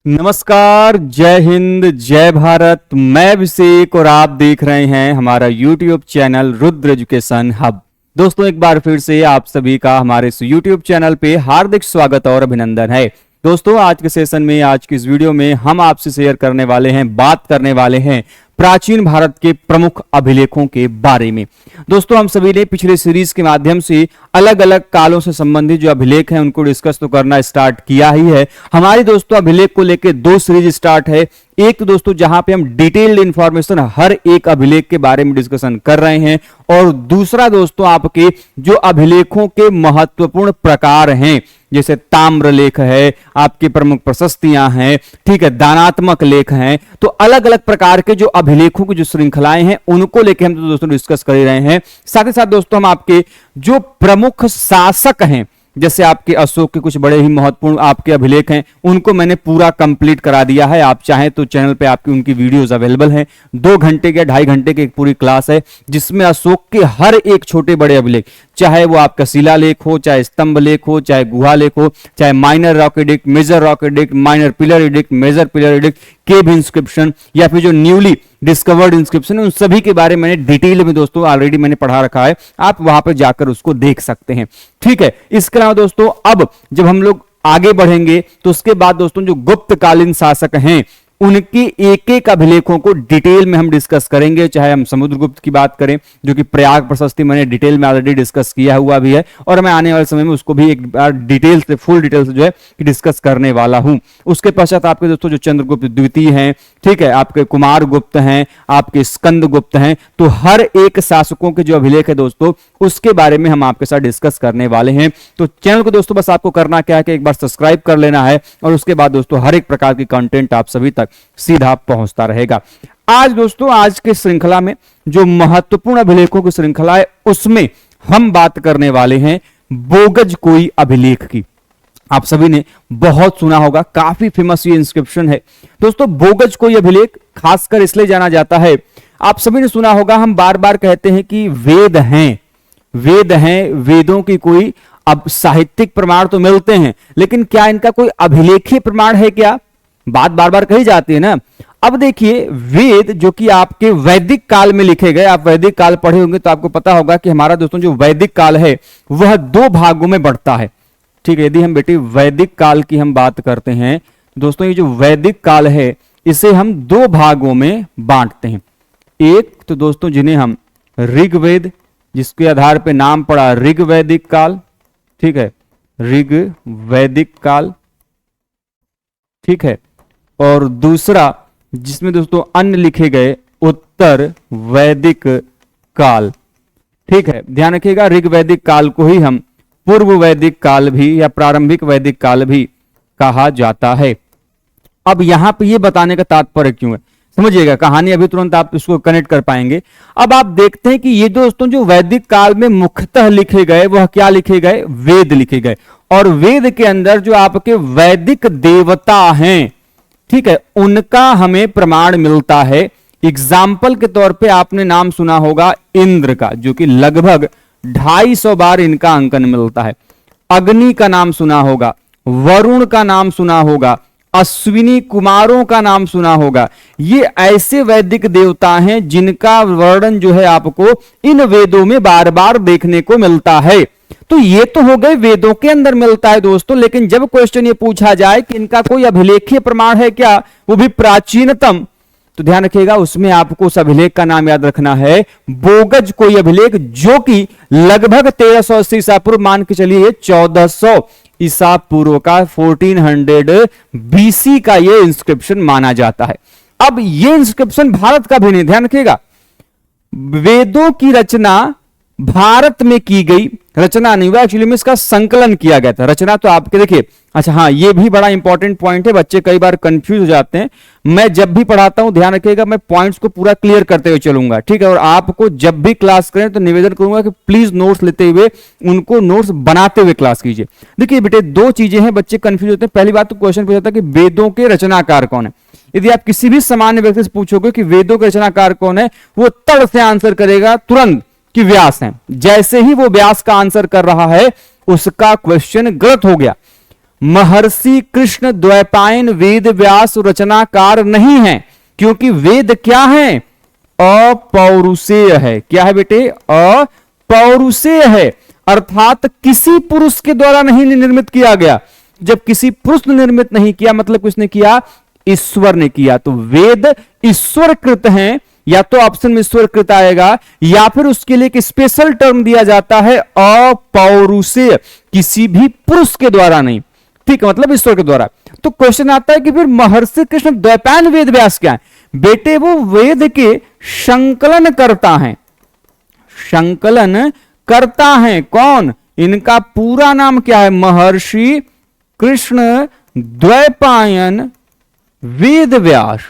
नमस्कार, जय हिंद, जय भारत। मैं अभिषेक और आप देख रहे हैं हमारा YouTube channel Rudra education hub. दोस्तों, एक बार फिर से आप सभी का हमारे इस YouTube चैनल पे हार्दिक स्वागत और अभिनंदन है। दोस्तों, आज के सेशन में, आज की इस वीडियो में हम आपसे शेयर करने वाले हैं, बात करने वाले हैं प्राचीन भारत के प्रमुख अभिलेखों के बारे में। दोस्तों, हम सभी ने पिछले सीरीज के माध्यम से अलग अलग कालों से संबंधित जो अभिलेख हैं उनको डिस्कस तो करना स्टार्ट किया ही है। हमारी दोस्तों अभिलेख को लेकर दो सीरीज स्टार्ट है। एक तो दोस्तों जहां पे हम डिटेल्ड इंफॉर्मेशन हर एक अभिलेख के बारे में डिस्कशन कर रहे हैं, और दूसरा दोस्तों आपके जो अभिलेखों के महत्वपूर्ण प्रकार हैं, जैसे ताम्रलेख है, आपकी प्रमुख प्रशस्तियां हैं, ठीक है, दानात्मक लेख हैं। तो अलग अलग प्रकार के जो अभिलेखों की जो श्रृंखलाएं हैं उनको लेकर हम तो दोस्तों डिस्कस कर ही रहे हैं। साथ ही साथ दोस्तों हम आपके जो प्रमुख शासक हैं, जैसे आपके अशोक के कुछ बड़े ही महत्वपूर्ण आपके अभिलेख हैं, उनको मैंने पूरा कंप्लीट करा दिया है। आप चाहें तो चैनल पे आपकी उनकी वीडियोस अवेलेबल हैं। 2 घंटे के 2.5 घंटे की एक पूरी क्लास है जिसमें अशोक के हर एक छोटे बड़े अभिलेख, चाहे वो आपका शिलालेख हो, चाहे स्तंभ लेख हो, चाहे गुहा लेख हो, चाहे minor rock edict, major rock edict, minor pillar edict, major pillar edict, cave inscription, या फिर जो न्यूली डिस्कवर्ड इंस्क्रिप्शन, उन सभी के बारे में मैंने डिटेल में दोस्तों ऑलरेडी मैंने पढ़ा रखा है। आप वहां पर जाकर उसको देख सकते हैं, ठीक है। इसके अलावा दोस्तों अब जब हम लोग आगे बढ़ेंगे तो उसके बाद दोस्तों जो गुप्तकालीन शासक हैं उनके एक एक अभिलेखों को डिटेल में हम डिस्कस करेंगे। चाहे हम समुद्रगुप्त की बात करें, जो कि प्रयाग प्रशस्ति मैंने डिटेल में ऑलरेडी डिस्कस किया हुआ भी है, और मैं आने वाले समय में उसको भी एक बार डिटेल से, फुल डिटेल से जो है डिस्कस करने वाला हूं। उसके पश्चात आपके दोस्तों जो चंद्रगुप्त द्वितीय हैं, ठीक है, आपके कुमार गुप्त हैं, आपके स्कंद गुप्त हैं, तो हर एक शासकों के जो अभिलेख है दोस्तों उसके बारे में हम आपके साथ डिस्कस करने वाले हैं। तो चैनल को दोस्तों बस आपको करना क्या है कि एक बार सब्सक्राइब कर लेना है, और उसके बाद दोस्तों हर एक प्रकार की कंटेंट आप सभी तक सीधा पहुंचता रहेगा। आज दोस्तों, आज के श्रृंखला में जो महत्वपूर्ण अभिलेखों की श्रृंखला है उसमें हम बात करने वाले हैं बोगज कोई अभिलेख की। आप सभी ने बहुत सुना होगा, काफी फेमस ये इंस्क्रिप्शन है दोस्तों। बोगज कोई अभिलेख खासकर इसलिए जाना जाता है, आप सभी ने सुना होगा, हम बार बार कहते हैं कि वेद हैं, वेद हैं, वेदों की कोई अब साहित्यिक प्रमाण तो मिलते हैं, लेकिन क्या इनका कोई अभिलेखीय प्रमाण है क्या? बात बार बार कही जाती है ना। अब देखिए, वेद जो कि आपके वैदिक काल में लिखे गए, आप वैदिक काल पढ़े होंगे तो आपको पता होगा कि हमारा दोस्तों जो वैदिक काल है वह 2 भागों में बढ़ता है, ठीक है। यदि हम बेटी वैदिक काल की हम बात करते हैं दोस्तों, ये जो वैदिक काल है इसे हम 2 भागों में बांटते हैं। एक तो दोस्तों जिन्हें हम ऋग्वेद, जिसके आधार पर नाम पड़ा ऋग्वैदिक काल, ठीक है, ऋग्वैदिक काल, ठीक है, और दूसरा जिसमें दोस्तों अन्य लिखे गए उत्तर वैदिक काल, ठीक है। ध्यान रखिएगा, ऋग्वैदिक काल को ही हम पूर्व वैदिक काल भी या प्रारंभिक वैदिक काल भी कहा जाता है। अब यहां पे ये बताने का तात्पर्य क्यों है, समझिएगा, कहानी अभी तुरंत आप इसको कनेक्ट कर पाएंगे। अब आप देखते हैं कि ये दोस्तों जो वैदिक काल में मुख्यतः लिखे गए वह क्या लिखे गए, वेद लिखे गए, और वेद के अंदर जो आपके वैदिक देवता हैं, ठीक है, उनका हमें प्रमाण मिलता है। एग्जाम्पल के तौर पे आपने नाम सुना होगा इंद्र का, जो कि लगभग 250 बार इनका अंकन मिलता है। अग्नि का नाम सुना होगा, वरुण का नाम सुना होगा, अश्विनी कुमारों का नाम सुना होगा। ये ऐसे वैदिक देवता हैं जिनका वर्णन जो है आपको इन वेदों में बार बार देखने को मिलता है। तो ये तो हो गए वेदों के अंदर मिलता है दोस्तों, लेकिन जब क्वेश्चन ये पूछा जाए कि इनका कोई अभिलेखीय प्रमाण है क्या, वो भी प्राचीनतम, तो ध्यान रखिएगा उसमें आपको उस अभिलेख का नाम याद रखना है बोगज कोई अभिलेख, जो कि लगभग 1380 ईसा पूर्व, मान के चलिए 1400 ईसा पूर्व का, 1400 बीसी का ये इंस्क्रिप्शन माना जाता है। अब ये इंस्क्रिप्शन भारत का भी नहीं, ध्यान रखिएगा, वेदों की रचना भारत में की गई, रचना नहीं हुआ, एक्चुअली में इसका संकलन किया गया था। रचना तो आपके देखिए, अच्छा हाँ, ये भी बड़ा इंपॉर्टेंट पॉइंट है, बच्चे कई बार कंफ्यूज हो जाते हैं। मैं जब भी पढ़ाता हूं ध्यान रखिएगा, मैं पॉइंट्स को पूरा क्लियर करते हुए चलूंगा, ठीक है। और आपको जब भी क्लास करें तो निवेदन करूंगा कि प्लीज नोट्स लेते हुए, उनको नोट्स बनाते हुए क्लास कीजिए। देखिए बेटे, 2 चीजें हैं, बच्चे कंफ्यूज होते हैं। पहली बात तो क्वेश्चन पूछा था कि वेदों के रचनाकार कौन है। यदि आप किसी भी सामान्य व्यक्ति से पूछोगे कि वेदों के रचनाकार कौन है, वो तड़ से आंसर करेगा तुरंत कि व्यास हैं। जैसे ही वो व्यास का आंसर कर रहा है, उसका क्वेश्चन गलत हो गया। महर्षि कृष्ण द्वैपायन वेद व्यास रचनाकार नहीं है, क्योंकि वेद क्या है? अपौरुषेय है। क्या है बेटे? अपौरुषेय है, अर्थात किसी पुरुष के द्वारा नहीं निर्मित किया गया। जब किसी पुरुष ने निर्मित नहीं किया, मतलब किसने किया? ईश्वर ने किया। तो वेद ईश्वर कृत हैं, या तो ऑप्शन में ईश्वर कृत आएगा, या फिर उसके लिए एक स्पेशल टर्म दिया जाता है अपौरुषेय, किसी भी पुरुष के द्वारा नहीं। ठीक है, मतलब ईश्वर के द्वारा। तो क्वेश्चन आता है कि फिर महर्षि कृष्ण द्वैपायन वेद व्यास क्या है? बेटे वो वेद के संकलन करता है, संकलन करता है। कौन? इनका पूरा नाम क्या है? महर्षि कृष्ण द्वैपायन वेद व्यास।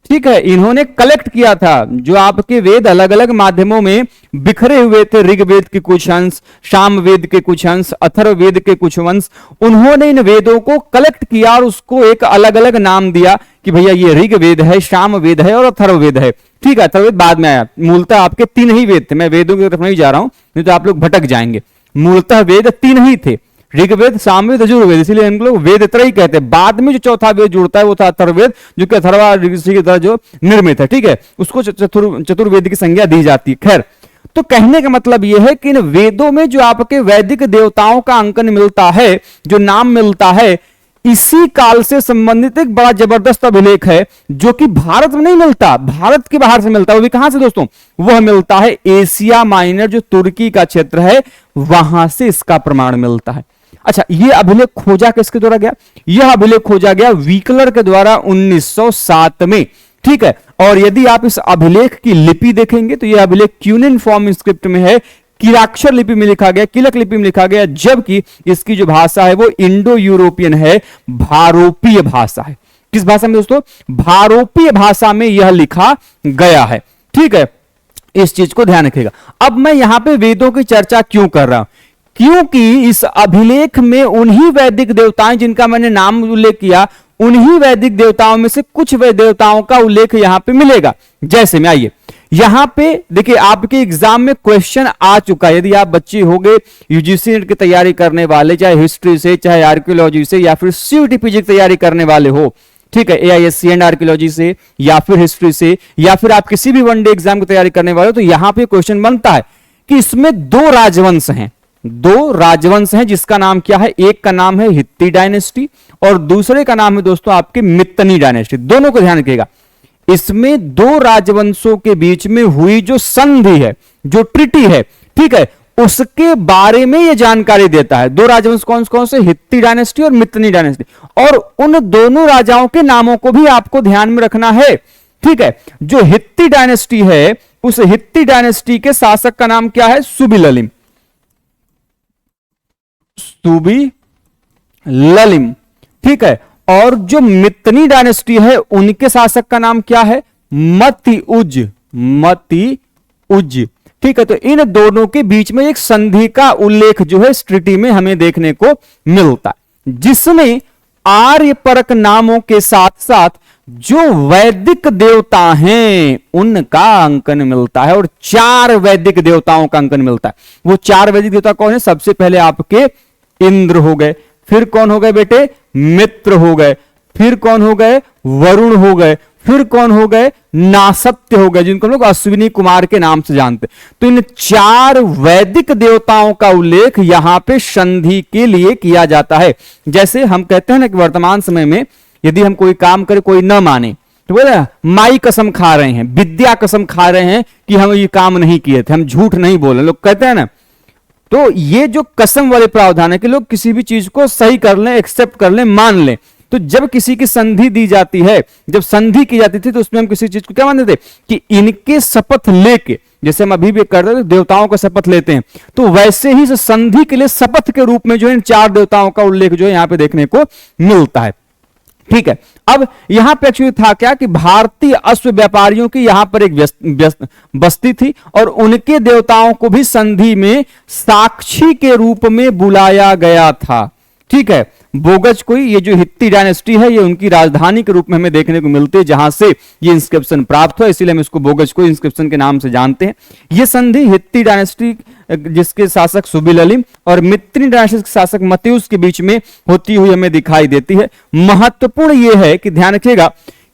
ठीक है, इन्होंने कलेक्ट किया था जो आपके वेद अलग अलग माध्यमों में बिखरे हुए थे, ऋग्वेद के कुछ अंश, सामवेद के कुछ अंश, अथर्ववेद के कुछ अंश। उन्होंने इन वेदों को कलेक्ट किया और उसको एक अलग अलग नाम दिया कि भैया ये ऋग्वेद है, सामवेद है और अथर्ववेद है। ठीक है, अथर्ववेद बाद में आया। मूलतः आपके 3 ही वेद थे, मैं वेदों की तरफ नहीं जा रहा हूं, नहीं तो आप लोग भटक जाएंगे। मूलतः वेद 3 ही थे, ऋग्वेद, सामवेद, यजुर्वेद, इसलिए हम लोग वेद त्रय कहते हैं। बाद में जो चौथा वेद जुड़ता है वो था अथर्ववेद, जो कि अथर्वा ऋषि की तरह जो निर्मित है। ठीक है, उसको चतुर्वेद की संज्ञा दी जाती है। खैर, तो कहने का मतलब यह है कि इन वेदों में जो आपके वैदिक देवताओं का अंकन मिलता है, जो नाम मिलता है, इसी काल से संबंधित एक बड़ा जबरदस्त अभिलेख है, जो कि भारत में नहीं मिलता, भारत के बाहर से मिलता है। वो भी कहां से दोस्तों? वह मिलता है एशिया माइनर, जो तुर्की का क्षेत्र है, वहां से इसका प्रमाण मिलता है। अच्छा, यह अभिलेख खोजा किसके द्वारा गया? यह अभिलेख खोजा गया वीकलर के द्वारा 1907 में। ठीक है, और यदि आप इस अभिलेख की लिपि देखेंगे तो यह अभिलेख क्यूनिन फॉर्म स्क्रिप्ट में है, किराक्षर लिपि में लिखा गया, किलक लिपि में लिखा गया, जबकि इसकी जो भाषा है वो इंडो यूरोपियन है, भारोपीय भाषा है। किस भाषा में दोस्तों? भारोपीय भाषा में यह लिखा गया है। ठीक है, इस चीज को ध्यान रखिएगा। अब मैं यहां पे वेदों की चर्चा क्यों कर रहा हूं? क्योंकि इस अभिलेख में उन्हीं वैदिक देवताएं जिनका मैंने नाम उल्लेख किया, उन्हीं वैदिक देवताओं में से कुछ वैदिक देवताओं का उल्लेख यहां पे मिलेगा। जैसे में आइए यहां पे देखिए, आपके एग्जाम में क्वेश्चन आ चुका है। यदि आप बच्चे हो गए यूजीसी नेट की तैयारी करने वाले, चाहे हिस्ट्री से, चाहे आर्कियोलॉजी से, या फिर सीयूटी पीजी की तैयारी करने वाले हो, ठीक है, एआईएससी एंड आर्कियोलॉजी से, या फिर हिस्ट्री से, या फिर आप किसी भी वनडे एग्जाम की तैयारी करने वाले हो, तो यहां पे क्वेश्चन बनता है कि इसमें 2 राजवंश हैं, 2 राजवंश हैं, जिसका नाम क्या है? एक का नाम है हित्ती डायनेस्टी और दूसरे का नाम है दोस्तों आपके मित्तनी डायनेस्टी। दोनों को ध्यान रखिएगा। इसमें 2 राजवंशों के बीच में हुई जो संधि है, जो ट्रिटी है, ठीक है, उसके बारे में यह जानकारी देता है। 2 राजवंश कौन कौन से? हित्ती डायनेस्टी और मित्तनी डायनेस्टी। और उन दोनों राजाओं के नामों को भी आपको ध्यान में रखना है। ठीक है, जो हित्ती डायनेस्टी है, उस हित्ती डायनेस्टी के शासक का नाम क्या है? सुबिललिम, सुबी ललिम। ठीक है, और जो मित्तनी डायनेस्टी है, उनके शासक का नाम क्या है? मति उज, मति उज। ठीक है, तो इन दोनों के बीच में एक संधि का उल्लेख जो है इस ट्रिटी में हमें देखने को मिलता है, जिसमें आर्यपरक नामों के साथ साथ जो वैदिक देवता हैं उनका अंकन मिलता है, और 4 वैदिक देवताओं का अंकन मिलता है। वो 4 वैदिक देवता कौन है? सबसे पहले आपके इंद्र हो गए, फिर कौन हो गए बेटे? मित्र हो गए, फिर कौन हो गए? वरुण हो गए, फिर कौन हो गए? नासत्य हो गए, जिनको हम लोग अश्विनी कुमार के नाम से जानते। तो इन 4 वैदिक देवताओं का उल्लेख यहां पे संधि के लिए किया जाता है। जैसे हम कहते हैं ना कि वर्तमान समय में यदि हम कोई काम करें, कोई न माने, तो बोले माई कसम खा रहे हैं, विद्या कसम खा रहे हैं कि हम ये काम नहीं किए थे, हम झूठ नहीं बोले, लोग कहते हैं ना। तो ये जो कसम वाले प्रावधान है कि लोग किसी भी चीज को सही कर लें, एक्सेप्ट कर लें, मान लें। तो जब किसी की संधि दी जाती है, जब संधि की जाती थी, तो उसमें हम किसी चीज को क्या मानते थे कि इनके शपथ लेके, जैसे हम अभी भी करते थे देवताओं का शपथ लेते हैं, तो वैसे ही संधि के लिए शपथ के रूप में जो है इन 4 देवताओं का उल्लेख जो है यहां पे देखने को मिलता है। ठीक है, अब यहां पे एक्चुअली था क्या कि भारतीय अश्व व्यापारियों की यहां पर एक बस्ती थी, और उनके देवताओं को भी संधि में साक्षी के रूप में बुलाया गया था। ठीक है, बोगजकोई, ये जो हित्ती डायनेस्टी है, ये उनकी राजधानी के रूप में हमें देखने को मिलती है, जहां से ये इंस्क्रिप्शन प्राप्त हुआ, इसीलिए हम इसको बोगजकोई इंस्क्रिप्शन के नाम से जानते हैं। ये संधि हित्ती डायनेस्टी जिसके शासक सुबिललिम और मित्नी डायनेस्टी के शासक मत्यूस के बीच में होती हुई हमें दिखाई देती है। महत्वपूर्ण यह है कि ध्यान रखिएगा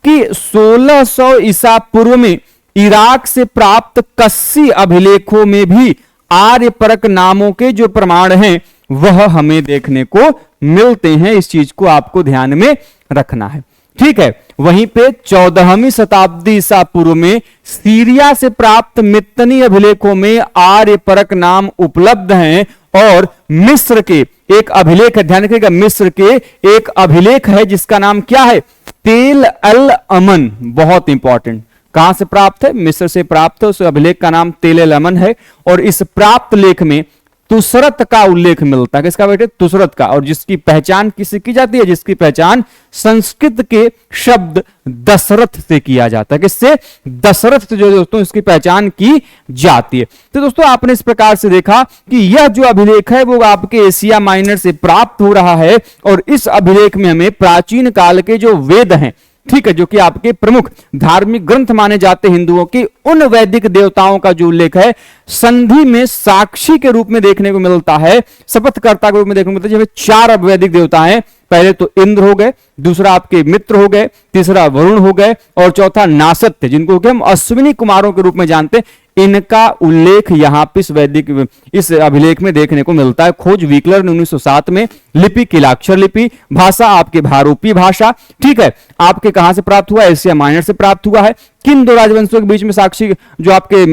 कि 1600 ईसा पूर्व में इराक से प्राप्त कस्सी अभिलेखों में भी आर्यपरक नामों के जो प्रमाण हैं वह हमें देखने को मिलते हैं। इस चीज को आपको ध्यान में रखना है, ठीक है। वहीं पे 14वीं शताब्दी ईसा पूर्व में सीरिया से प्राप्त मित्तनी अभिलेखों में आर्यपरक नाम उपलब्ध हैं और मिस्र के एक अभिलेख है, ध्यान रखिएगा, मिस्र के एक अभिलेख है जिसका नाम क्या है, तेल अल अमन। बहुत इंपॉर्टेंट, कहां से प्राप्त है, मिस्र से प्राप्त है, उस अभिलेख का नाम तेल अल अमन है। और इस प्राप्त लेख में तुसरत का उल्लेख मिलता है, किसका बेटे, तुसरत का, और जिसकी पहचान किससे की जाती है, जिसकी पहचान संस्कृत के शब्द दशरथ से किया जाता है, किससे, दशरथ से जो दोस्तों इसकी पहचान की जाती है। तो दोस्तों आपने इस प्रकार से देखा कि यह जो अभिलेख है वो आपके एशिया माइनर से प्राप्त हो रहा है और इस अभिलेख में हमें प्राचीन काल के जो वेद हैं, ठीक है, जो कि आपके प्रमुख धार्मिक ग्रंथ माने जाते हिंदुओं के, उन वैदिक देवताओं का जो उल्लेख है संधि में साक्षी के रूप में देखने को मिलता है, शपथकर्ता के रूप में देखने को मिलता है। जब 4 वैदिक देवता हैं, पहले तो इंद्र हो गए, दूसरा आपके मित्र हो गए, तीसरा वरुण हो गए और चौथा नासत्य, जिनको कि हम अश्विनी कुमारों के रूप में जानते हैं। इनका उल्लेख यहां पर इस वैदिक इस अभिलेख में देखने को मिलता है। खोज वीकलर ने 1907 में, लिपि किलाक्षर लिपि, भाषा आपके भारूपी भाषा, ठीक है, आपके कहां से प्राप्त हुआ, एशिया माइनर से प्राप्त हुआ है। किन 2 राजवंशों के बीच में साक्षी जो आपके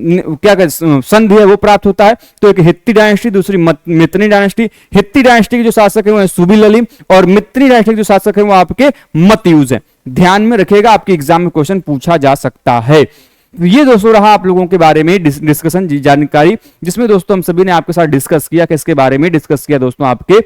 क्या कहते संधि है वो प्राप्त होता है, तो एक हित्ती डायनेस्टी, दूसरी मित्नी डायनेस्टी। हित्ती डायनेस्टी के जो शासक है वो सुबिललिम और मित्नी डायनेस्टी के जो शासक है वो आपके मत्यूस है। ध्यान में रखिएगा, आपके एग्जाम में क्वेश्चन पूछा जा सकता है। ये दोस्तों रहा आप लोगों के बारे में डिस्कशन जानकारी, जिसमें दोस्तों हम सभी ने आपके साथ डिस्कस किया, किसके बारे में डिस्कस किया दोस्तों, आपके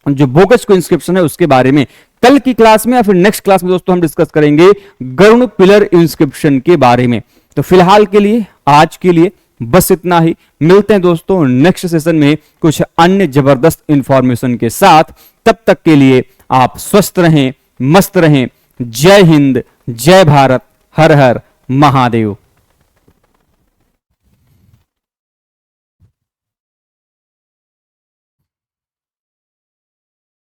जो बोगजकोई इंस्क्रिप्शन है उसके बारे में। कल की क्लास में या फिर नेक्स्ट क्लास में दोस्तों हम डिस्कस करेंगे गरुड़ पिलर इंस्क्रिप्शन के बारे में। तो फिलहाल के लिए, आज के लिए बस इतना ही। मिलते हैं दोस्तों नेक्स्ट सेशन में कुछ अन्य जबरदस्त इंफॉर्मेशन के साथ। तब तक के लिए आप स्वस्थ रहें, मस्त रहें। जय हिंद, जय भारत, हर हर महादेव।